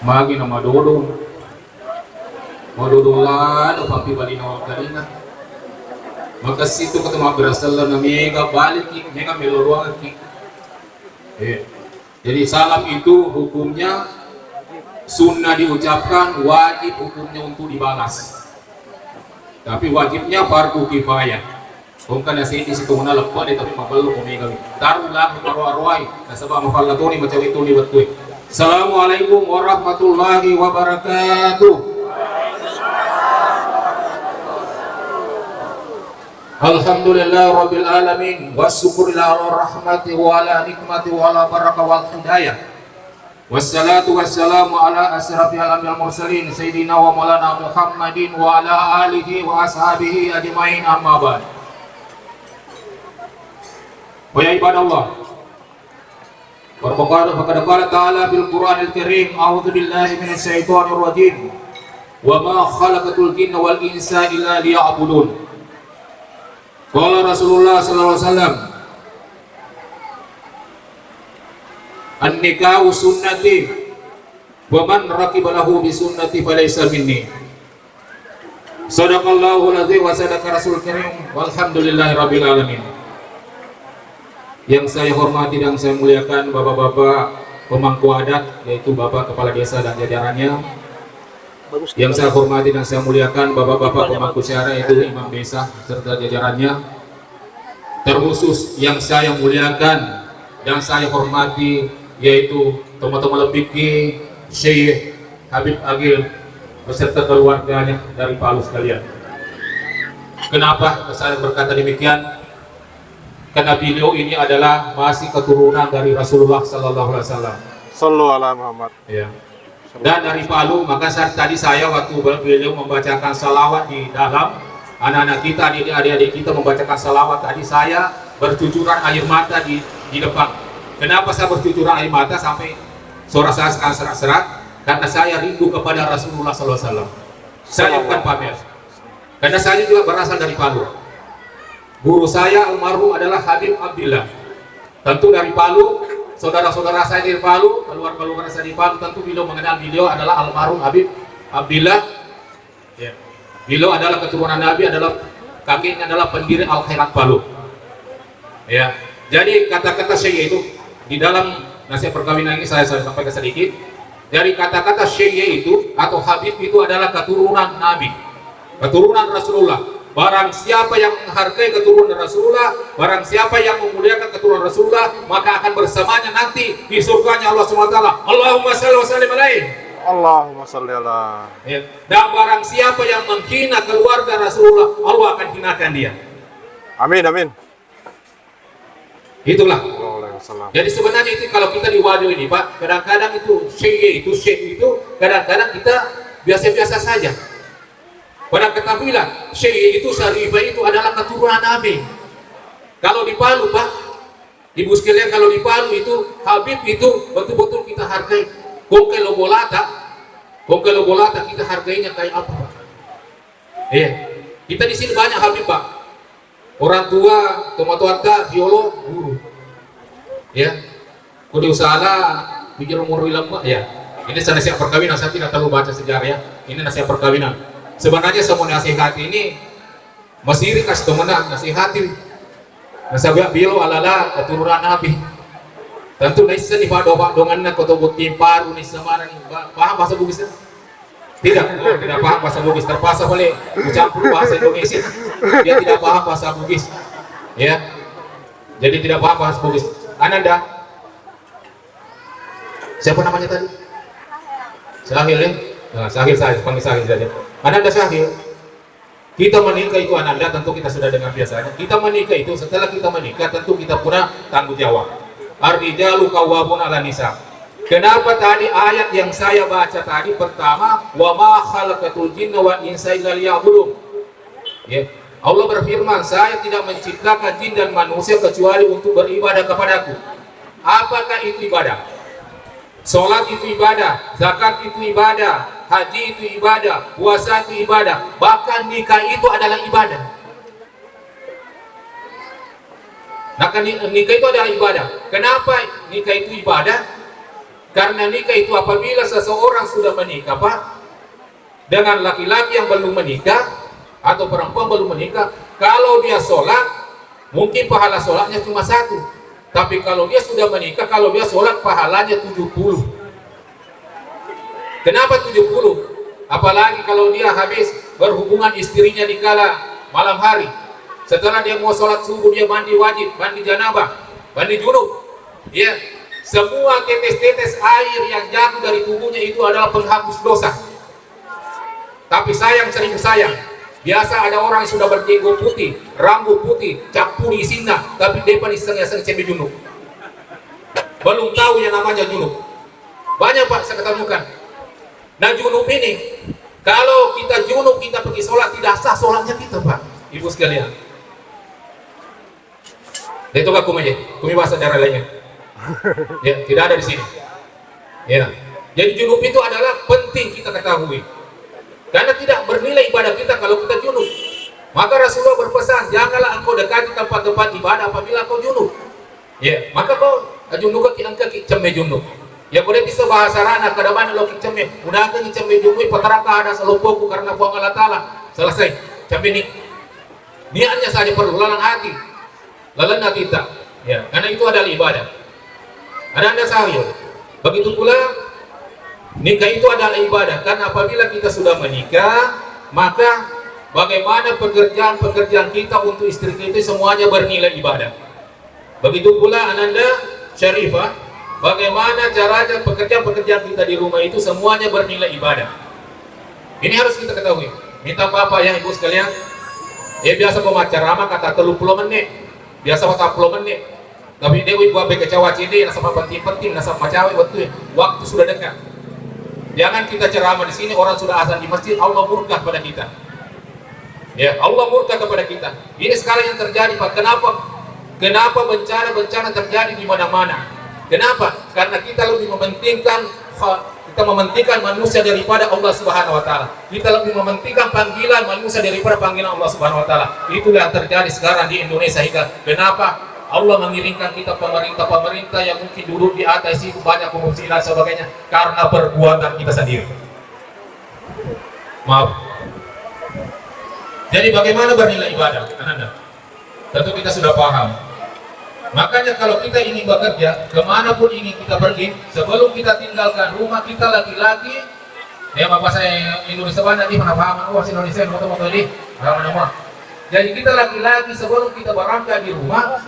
Magi nama dodong. Madodolan upang pibalinaw kanina. Magkasitu ketemu berasal na mega balik mega meloruang ki. Jadi salam itu hukumnya sunnah diucapkan, wajib hukumnya untuk dibalas. Tapi wajibnya fardu kifayah. Bukan nasi ini situ mana lepas deh tapi mapal lu omega. Tarulah marwai nasabah mafalatoni macam itu ni betul. Assalamualaikum warahmatullahi wabarakatuh. Alhamdulillah rabbil alamin wassyukurillah ala rahmati wa ala nikmati wa ala barakah wal hidayah. Wassalatu wassalamu ala asrafil anbiya'il mursalin sayyidina wa maulana Muhammadin wa ala alihi wa ashabihi ajmain amma ba'd. Wa ya ibadallah. Faqad qala ta'ala bil Qur'anil Karim a'udzu billahi minasy syaithanir rajim. Wa ma khalaqatul jinna wal insa illa liya'budun. Qala Rasulullah sallallahu alaihi wasallam an-nikahu sunnati wa man raqiba lahu bi sunnati falaysa minni. Shadaqallahu alazim wa sadaqa rasul karim walhamdulillahi rabbil alamin. Yang saya hormati dan saya muliakan bapak-bapak pemangku adat, yaitu bapak kepala desa dan jajarannya. Yang saya hormati dan saya muliakan bapak-bapak pemangku syara, yaitu imam desa serta jajarannya. Terkhusus yang saya muliakan dan saya hormati yaitu teman-teman lebiki Syekh Habib Agil beserta keluarganya dari Palu sekalian. Kenapa saya berkata demikian? Karena beliau ini adalah masih keturunan dari Rasulullah Sallallahu Alaihi Wasallam. Sallallahu alaihi Muhammad. Ya. Dan dari Palu, maka tadi saya waktu beliau membacakan salawat di dalam, anak-anak kita, adik-adik kita membacakan salawat tadi, saya bercucuran air mata di depan. Kenapa saya bercucuran air mata sampai suara saya sekarang serak-serak? Karena saya rindu kepada Rasulullah Sallallahu Alaihi Wasallam. Saya bukan pamer. Karena saya juga berasal dari Palu. Guru saya almarhum adalah Habib Abdillah. Tentu dari Palu, saudara-saudara saya di Palu, keluarga saya di Palu, tentu beliau mengenal beliau adalah almarhum Habib Abdillah. Ya. Beliau adalah keturunan Nabi, adalah kakeknya adalah pendiri Al Khairat Palu. Ya. Jadi kata-kata Syekh itu di dalam nasihat perkawinan ini saya sampaikan sedikit. Dari kata-kata Syekh itu atau Habib itu adalah keturunan Nabi, keturunan Rasulullah. Barang siapa yang menghargai keturunan Rasulullah, barang siapa yang memuliakan keturunan Rasulullah, maka akan bersamanya nanti di surganya Allah SWT. Allahumma shalli wa sallim alaihi. Allahumma shalli ala. Ya. Dan barang siapa yang menghina keluarga Rasulullah, Allah akan hinakan dia. Amin, amin. Itulah. Waalaikumsalam. Jadi sebenarnya itu kalau kita di wadah ini Pak, kadang-kadang itu syekh itu kadang-kadang kita biasa-biasa saja. Pada ketahuilah Syekh itu Syarifah itu adalah keturunan Nabi. Kalau di Palu Pak, ibu sekalian, kalau di Palu itu Habib itu betul-betul kita hargai. Kongkelo bolata kita hargainya kayak apa Pak? Iya, kita di sini banyak Habib Pak. Orang tua, teman-teman, biolog, guru. Ya, kode usaha pikir umur lama ya. Ini nasihat perkawinan, saya tidak terlalu baca sejarah ya. Ini nasihat perkawinan. Sebenarnya semua nasihat ini masih rikas temenan nasihatin. Nasabah bilo alala keturunan Nabi. Tentu naisa di pak donganna koto butim paru ni samana ni paham bahasa Bugis? Tidak paham bahasa Bugis. Terpaksa boleh mencampur bahasa Indonesia. Dia tidak paham bahasa Bugis. Ya. Jadi tidak paham bahasa Bugis. Ananda. Siapa namanya tadi? Sahil ya? Nah, Sahil saya panggil Sahil saja. Ananda Sahil. Kita menikah itu Ananda, tentu kita sudah dengar biasanya. Kita menikah itu, setelah kita menikah tentu kita punya tanggung jawab. Ar-rijalu qawwamun 'alan nisa. Kenapa tadi ayat yang saya baca tadi pertama, wa ma khalaqatul jinna wal insa illa liya'budun. Ya. Allah berfirman, saya tidak menciptakan jin dan manusia kecuali untuk beribadah kepadaku. Apakah itu ibadah? Salat itu ibadah, zakat itu ibadah, haji itu ibadah, puasa itu ibadah, bahkan nikah itu adalah ibadah. Nah, nikah itu adalah ibadah. Kenapa nikah itu ibadah? Karena nikah itu apabila seseorang sudah menikah, Pak, dengan laki-laki yang belum menikah atau perempuan belum menikah, kalau dia sholat, mungkin pahala sholatnya cuma 1. Tapi kalau dia sudah menikah, kalau dia sholat pahalanya 70. Kenapa 70? Apalagi kalau dia habis berhubungan istrinya di kala malam hari. Setelah dia mau sholat subuh, dia mandi wajib, mandi janabah, mandi junub. Ya, semua tetes-tetes air yang jatuh dari tubuhnya itu adalah penghapus dosa. Tapi sayang, sering sayang, biasa ada orang yang sudah berjenggot putih, rambut putih, cap putih isinya, tapi dia iseng-iseng cembe junub. Belum tahu yang namanya junub. Banyak, Pak, saya ketemukan. Nah, junub ini, kalau kita junub, kita pergi sholat, tidak sah sholatnya kita, Pak, ibu sekalian. Itu gak kumi bahasa daerah lainnya. Ya, tidak ada di sini. Ya, jadi junub itu adalah penting kita ketahui. Karena tidak bernilai ibadah kita kalau kita junub. Maka Rasulullah berpesan, janganlah engkau dekati tempat-tempat ibadah apabila kau junub. Ya, maka kau junub ki cemme junub. Ya, boleh bisa bahasa rana kada mana lo ki cemme. Udah ki cemme junub pataraka ada selopoku karena buang Allah Taala. Selesai. Cemme ni. Niatnya saja perlu, lalang hati. Lalang hati tak. Ya, karena itu adalah ibadah. Anda sayang. Begitu pula nikah itu adalah ibadah. Karena apabila kita sudah menikah, maka bagaimana pekerjaan-pekerjaan kita untuk istri kita semuanya bernilai ibadah. Begitu pula Ananda Syarifah, bagaimana caranya pekerjaan-pekerjaan kita di rumah itu semuanya bernilai ibadah. Ini harus kita ketahui. Minta apa ya ibu sekalian? Ya biasa pemacarama kata 30 menit, biasa 40 menit. Tapi dewi buat kecewa cini, nasa penting-penting, nasa macawe waktu sudah dekat. Jangan kita ceramah di sini, orang sudah azan di masjid, Allah murka kepada kita. Ya, Allah murka kepada kita. Ini sekarang yang terjadi, Pak. Kenapa bencana terjadi di mana-mana? Kenapa? Karena kita lebih mementingkan manusia daripada Allah Subhanahu wa taala. Kita lebih mementingkan panggilan manusia daripada panggilan Allah Subhanahu wa taala. Itulah yang terjadi sekarang di Indonesia. Hingga kenapa Allah mengirimkan kita pemerintah yang mungkin duduk di atas itu banyak korupsi dan sebagainya karena perbuatan kita sendiri. Maaf. Jadi bagaimana bernilai ibadah? Anda? Tentu kita sudah paham. Makanya kalau kita ingin bekerja, kemanapun ingin kita pergi, sebelum kita tinggalkan rumah kita laki-laki, ya bapak saya Indonesia mana nih mana paham? Oh Indonesia motor-motor ini, nama-nama. Jadi kita laki-laki sebelum kita berangkat di rumah,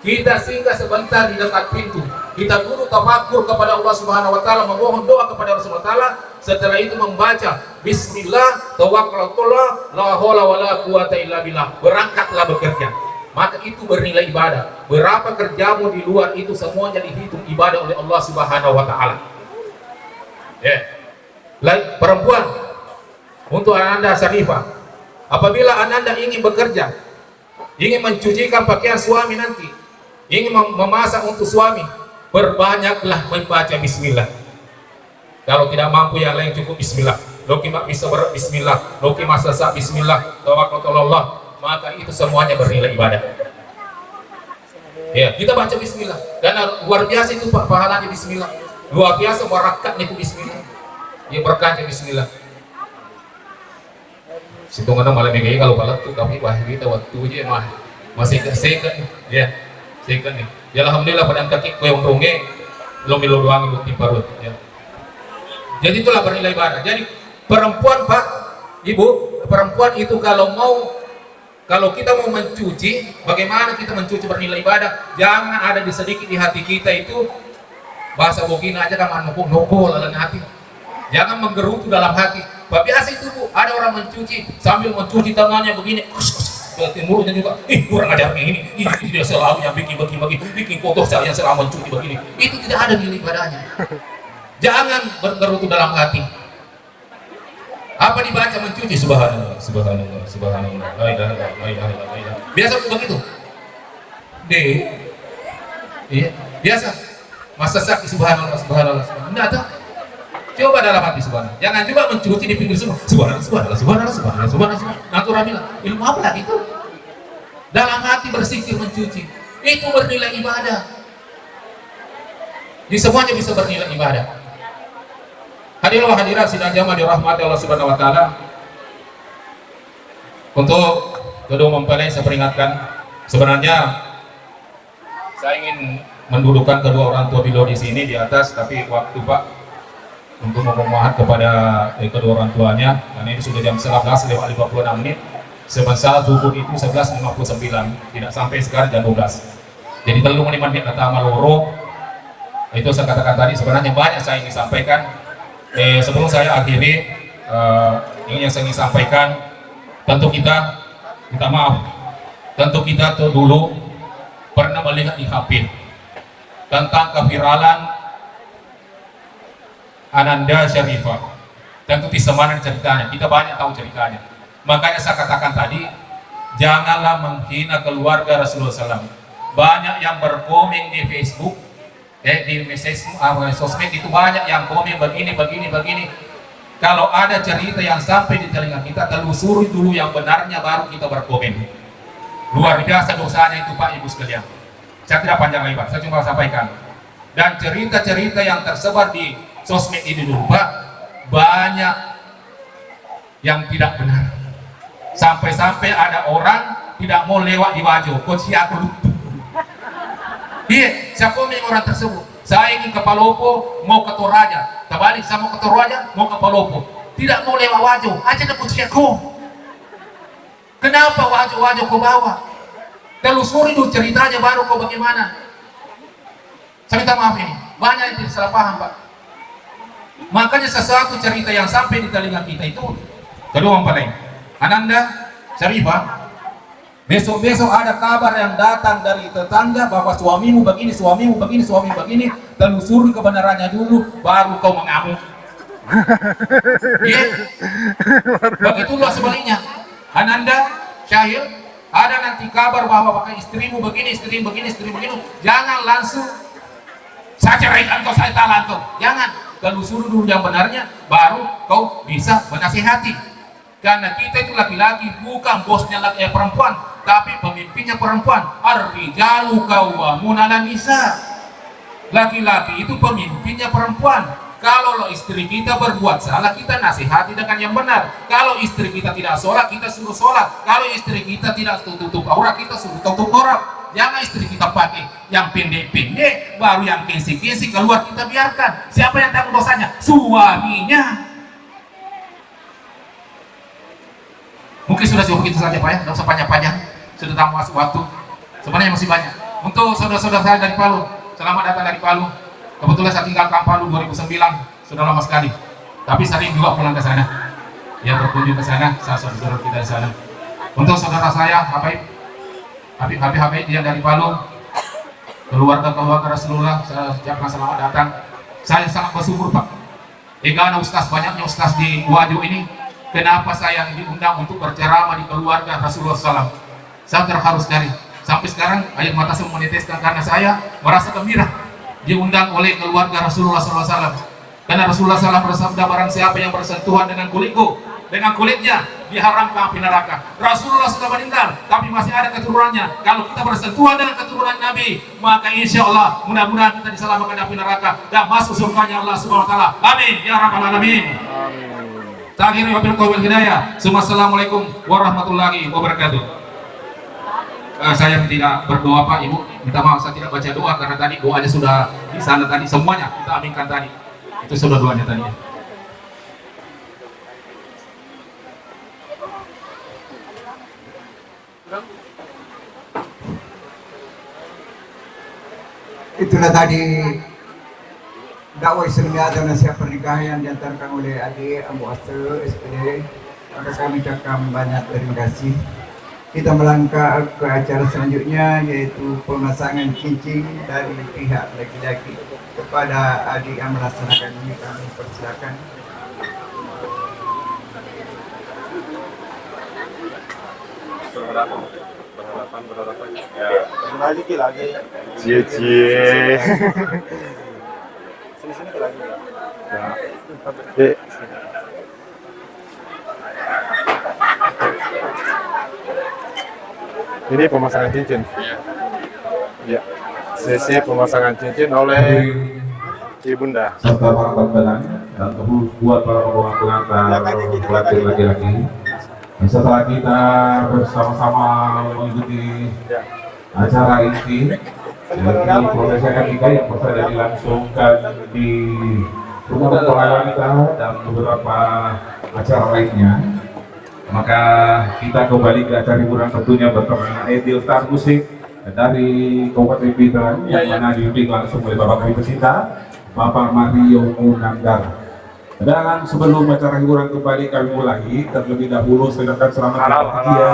kita singgah sebentar di dekat pintu. Kita dulu tafakur kepada Allah Subhanahu wa taala, memohon doa kepada Allah Subhanahu wa taala. Setelah itu membaca bismillah, tawakkalullah, la haula wala quwata illa billah. Berangkatlah bekerja. Maka itu bernilai ibadah. Berapa kerjamu di luar itu semuanya dihitung ibadah oleh Allah Subhanahu wa taala. Ya. Lain perempuan, untuk Ananda Syarifah, apabila Ananda ingin bekerja, ingin mencucikan pakaian suami nanti, ingin memasak untuk suami, berbanyaklah membaca bismillah. Kalau tidak mampu yang lain cukup bismillah. Loki mak bisa bismillah, loki masak bismillah, tawakkalullah, maka itu semuanya bernilai ibadah. Ya, kita baca bismillah. Karena luar biasa itu Pak pahalanya bismillah. Luar biasa barakat itu bismillah. Ya berkah bismillah. Situ mana malam ini kalau balat tuh kami wah kita waktu aja masih sekan ya. Sekan nih. Ya alhamdulillah pada kaki koyong ronge belum milo doang buat timparut ya. Jadi itulah bernilai ibadah. Jadi perempuan Pak, Ibu, perempuan itu kalau kita mau mencuci, bagaimana kita mencuci bernilai ibadah? Jangan ada di sedikit di hati kita itu bahasa bogina aja kan nopol dalam hati. Jangan menggerutu dalam hati. Biasa itu Bu, ada orang mencuci sambil mencuci tangannya begini. Mulutnya juga, kurang ajar ini dia selalu yang bikin kotor saya yang selalu mencuci begini. Itu tidak ada nilai ibadahnya. Jangan bergerutu dalam hati. Apa dibaca mencuci? Subhanallah, subhanallah, subhanallah. La ilaha illallah, la ilaha illallah. Biasa begitu. Iya, biasa. Masa sakit subhanallah, subhanallah, subhanallah. Enggak ada. Coba dalam hati subhanallah. Jangan juga mencuci di pinggir semua. Subhanallah, subhanallah, subhanallah, subhanallah, subhanallah. Naturah bilang, ilmu apa lagi itu? Dalam hati bersikir mencuci. Itu bernilai ibadah. Di semuanya bisa bernilai ibadah. Hadirin hadirat sidang jamaah dirahmati Allah Subhanahu wa taala. Untuk kedua mempelai saya peringatkan, sebenarnya saya ingin mendudukan kedua orang tua beliau di sini di atas, tapi waktu Pak untuk memohon kepada kedua orang tuanya, karena ini sudah jam 11:56 menit. Sebesar subuh itu 11:59, tidak sampai sekarang jam 12. Jadi terlalu 5 menit kata Maloro. Itu saya katakan tadi, sebenarnya banyak saya ingin sampaikan. Sebelum saya akhiri, ini yang saya ingin sampaikan, tentu kita minta maaf, tentu kita tuh dulu pernah melihat di HP tentang keviralan Ananda Syarifah. Tentu di mana ceritanya, kita banyak tahu ceritanya. Makanya saya katakan tadi, janganlah menghina keluarga Rasulullah SAW. Banyak yang berkomen di Facebook, di sosmed itu banyak yang komen begini. Kalau ada cerita yang sampai di telinga kita, telusuri dulu yang benarnya, baru kita berkomen. Luar biasa dosanya itu Pak Ibu sekalian. Saya tidak panjang lebar, saya cuma sampaikan. Dan cerita-cerita yang tersebar di sosmed ini dulu Pak, banyak yang tidak benar. Sampai-sampai ada orang tidak mau lewat di Wajo, kunci aku duduk. Iya, saya komen orang tersebut. Saya ingin ke Palopo, mau ke Toraja. Terbalik, saya mau ke Toraja, mau ke Palopo. Tidak mau lewat Wajo, aja ke kunci aku. Kenapa Wajo kau bawa? Telusuri dulu ceritanya, baru kau bagaimana. Saya minta maaf ini, banyak yang salah paham Pak. Makanya sesuatu cerita yang sampai di telinga kita itu, kedua mempelai Ananda Syarifah, besok-besok ada kabar yang datang dari tetangga bahwa suamimu begini, telusuri kebenarannya dulu, baru kau mengamuk. Yeah. Begitulah sebaliknya. Ananda Syahir, ada nanti kabar bahwa pakai istrimu begini, jangan langsung saya ceraikan kau, saya talak kau. Jangan, telusuri dulu yang benarnya, baru kau bisa menasihati. Karena kita itu laki-laki, bukan bosnya perempuan, tapi pemimpinnya perempuan. Ar-rijalu qawwamuna 'alan nisa. Laki-laki itu pemimpinnya perempuan. Kalau istri kita berbuat salah, kita nasihati dengan yang benar. Kalau istri kita tidak sholat, kita suruh sholat. Kalau istri kita tidak tutup aurat, kita suruh tutup aurat. Jangan istri kita pakai yang pendek-pendek, baru yang kinsi-kinsi keluar kita biarkan. Siapa yang tanggung dosanya? Suaminya. Mungkin sudah cukup itu saja Pak ya, tidak usah panjang-panjang. Sudah tamu masuk waktu. Sebenarnya masih banyak. Untuk saudara-saudara saya dari Palu, selamat datang dari Palu. Kebetulan saya tinggalkan Palu 2009, sudah lama sekali. Tapi sering juga pulang ke sana. Ya berkunjung ke sana, saudara kita di sana. Untuk saudara saya, Habib yang dari Palu, keluarga Rasulullah, saya ucapkan selamat datang. Saya sangat bersyukur Pak. Karena banyaknya ustaz di Wajo ini. Kenapa saya diundang untuk berceramah di keluarga Rasulullah SAW? Saya terharu sekali. Sampai sekarang air mata saya meneteskan karena saya merasa gembira diundang oleh keluarga Rasulullah SAW. Karena Rasulullah SAW bersabda, barang siapa yang bersentuhan dengan kulitku, dengan kulitnya, diharamkan api neraka. Rasulullah sudah meninggal, tapi masih ada keturunannya. Kalau kita bersentuhan dengan keturunan Nabi, maka insya Allah mudah-mudahan kita diselamatkan api neraka dan masuk surganya Allah Subhanahu Wa Taala. Amin ya rabbal alamin. Akhirnya wabil qaul hidayah. Assalamualaikum warahmatullahi wabarakatuh. Saya tidak berdoa Pak Ibu, minta maaf saya tidak baca doa karena tadi doanya sudah di sana tadi, semuanya kita aminkan tadi. Itu sudah doanya tadi. Itulah tadi dakwah Islamiyah dan nasihat pernikahan yang diantarkan oleh adik Abu Asr SPD. Maka kami ucapkan banyak terima kasih. Kita melangkah ke acara selanjutnya, yaitu pemasangan cincin dari pihak laki-laki kepada adik yang melaksanakan ini. Kami persilakan. Berhadapan ya. Lagi cie sini lagi ya. Dek. Ini pemasangan cincin ya. Sesi pemasangan cincin oleh Ibunda. serta para pembelan dan buat para pembawa pengantar pelatihan laki-laki. Dan setelah kita bersama-sama mengikuti acara ini, jadi prosesi ketika yang sudah dilangsungkan di rumah pengalaman kita dan beberapa acara lainnya, maka kita kembali ke acara hiburan tentunya bersama Edil Star Musik dari Kabupaten Pindrang yang mana dibimbing langsung oleh Bapak Kami Pecinta Bapak Mario Munandar. Dan sebelum acara hiburan kembali kami mulai, terlebih dahulu saya ucapkan selamat bahagia,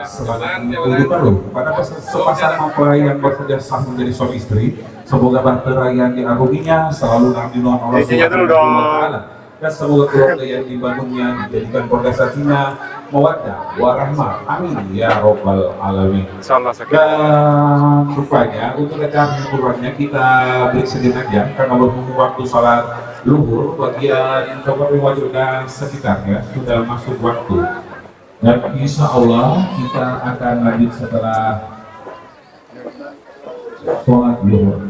selamat kehidupan loh kepada sepasang mempelai yang bekerja sah menjadi suami istri. Semoga bahtera yang diarunginya selalu diridhoi Allah Subhanahu wa Ta'ala, dan semoga keluarga yang dibangunnya dijadikan keluarga sakinah, mawaddah, warahmah. Amin ya robbal alamin. Insyaallah sakit. Dan rupanya untuk acara hiburannya kita break sejenak ya, karena berhubung waktu sholat luhur bagian Kabupaten Wajo dan sekitarnya sudah masuk waktu. Dan insya Allah kita akan lanjut setelah sholat luhur.